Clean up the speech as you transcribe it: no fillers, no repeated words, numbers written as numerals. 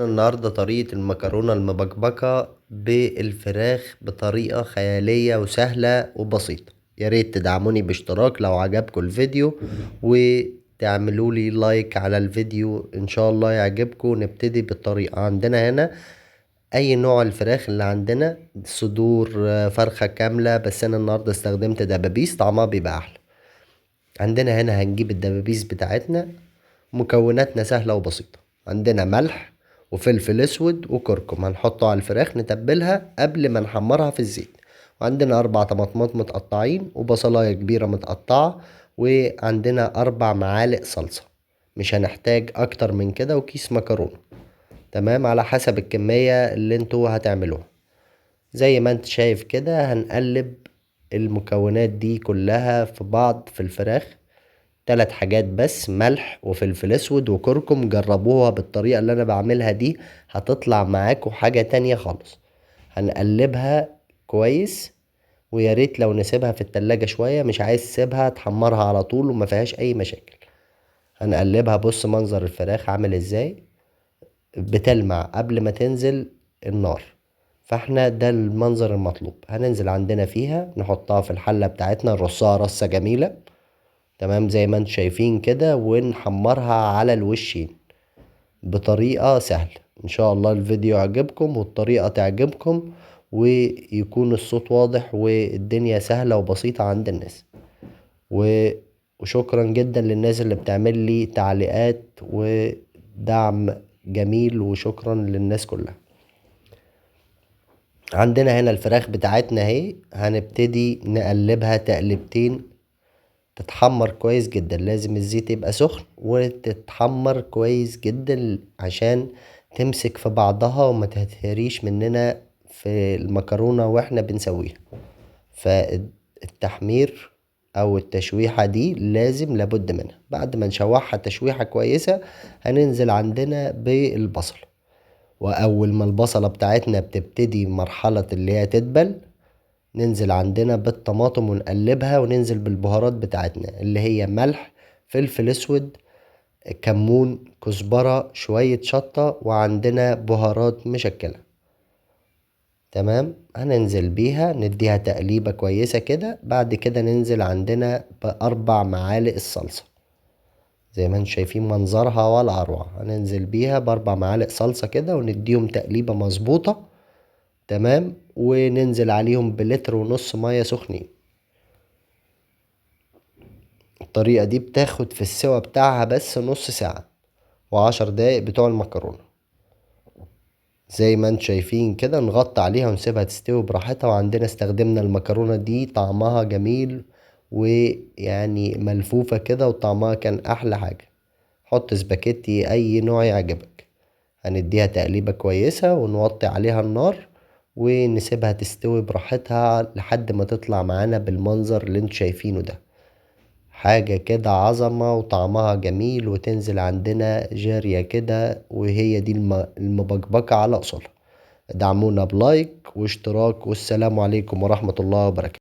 النهاردة طريقة المكرونة المبكبكة بالفراخ بطريقة خيالية وسهلة وبسيطة. يا ريت تدعموني باشتراك لو عجبكم الفيديو، وتعملوا لي لايك على الفيديو ان شاء الله يعجبكم. نبتدي بالطريقة. عندنا هنا اي نوع الفراخ اللي عندنا، صدور، فرخة كاملة، بس انا النهاردة استخدمت دبابيس طعمها بيبقى احلى. عندنا هنا هنجيب الدبابيس بتاعتنا. مكوناتنا سهلة وبسيطة. عندنا ملح وفلفل اسود وكركم هنحطه على الفراخ نتبلها قبل ما نحمرها في الزيت. وعندنا 4 طماطمات متقطعين وبصلاية كبيرة متقطعة، وعندنا 4 معالق صلصة. مش هنحتاج اكتر من كده، وكيس مكرونة. تمام، على حسب الكمية اللي انتوا هتعملوها. زي ما انت شايف كده هنقلب المكونات دي كلها في بعض في الفراخ. 3 حاجات بس: ملح وفلفل اسود وكركم. جربوها بالطريقة اللي انا بعملها دي، هتطلع معاكوا حاجة تانية خالص. هنقلبها كويس، ويا ريت لو نسيبها في التلاجة شوية. مش عايز تسيبها، تحمرها على طول وما فيهاش اي مشاكل. هنقلبها. بص منظر الفراخ عامل ازاي، بتلمع قبل ما تنزل النار. فاحنا ده المنظر المطلوب. هننزل عندنا فيها، نحطها في الحلة بتاعتنا، نرصها رصة جميلة. تمام زي ما انتم شايفين كده، ونحمرها على الوشين بطريقة سهلة. ان شاء الله الفيديو يعجبكم والطريقة تعجبكم، ويكون الصوت واضح والدنيا سهلة وبسيطة عند الناس. وشكرا جدا للناس اللي بتعمل لي تعليقات ودعم جميل، وشكرا للناس كلها. عندنا هنا الفراخ بتاعتنا اهي. هنبتدي نقلبها تقلبتين، تتحمر كويس جدا. لازم الزيت يبقى سخن وتتحمر كويس جدا عشان تمسك في بعضها وما تتهريش مننا في المكرونة واحنا بنسويها. فالتحمير او التشويحة دي لازم لابد منها. بعد ما نشوحها تشويحة كويسة، هننزل عندنا بالبصل. واول ما البصلة بتاعتنا بتبتدي مرحلة اللي هي تدبل، ننزل عندنا بالطماطم ونقلبها، وننزل بالبهارات بتاعتنا اللي هي ملح، فلفل اسود، كمون، كزبرة، شوية شطة، وعندنا بهارات مشكلة. تمام، هننزل بيها نديها تقليبة كويسة كده. بعد كده ننزل عندنا ب4 معالق الصلصة. زي ما انتم شايفين منظرها ولا اروع. هننزل بيها ب4 معالق صلصة كده، ونديهم تقليبة مظبوطة. تمام، وننزل عليهم ب1.5 لتر مية سخنين. الطريقة دي بتاخد في السوا بتاعها بس نص ساعة، و10 دقايق بتوع المكرونة. زي ما انتم شايفين كده، نغطي عليها ونسيبها تستوي براحتها. وعندنا استخدمنا المكرونة دي طعمها جميل، ويعني ملفوفة كده، وطعمها كان احلى حاجة. حط سباكيتي اي نوع يعجبك. هنديها تقليبة كويسة ونوطي عليها النار، ونسيبها تستوي براحتها لحد ما تطلع معانا بالمنظر اللي انتم شايفينه ده. حاجة كده عظمة وطعمها جميل، وتنزل عندنا جارية كده، وهي دي المبكبكة على أصولها. دعمونا بلايك واشتراك، والسلام عليكم ورحمة الله وبركاته.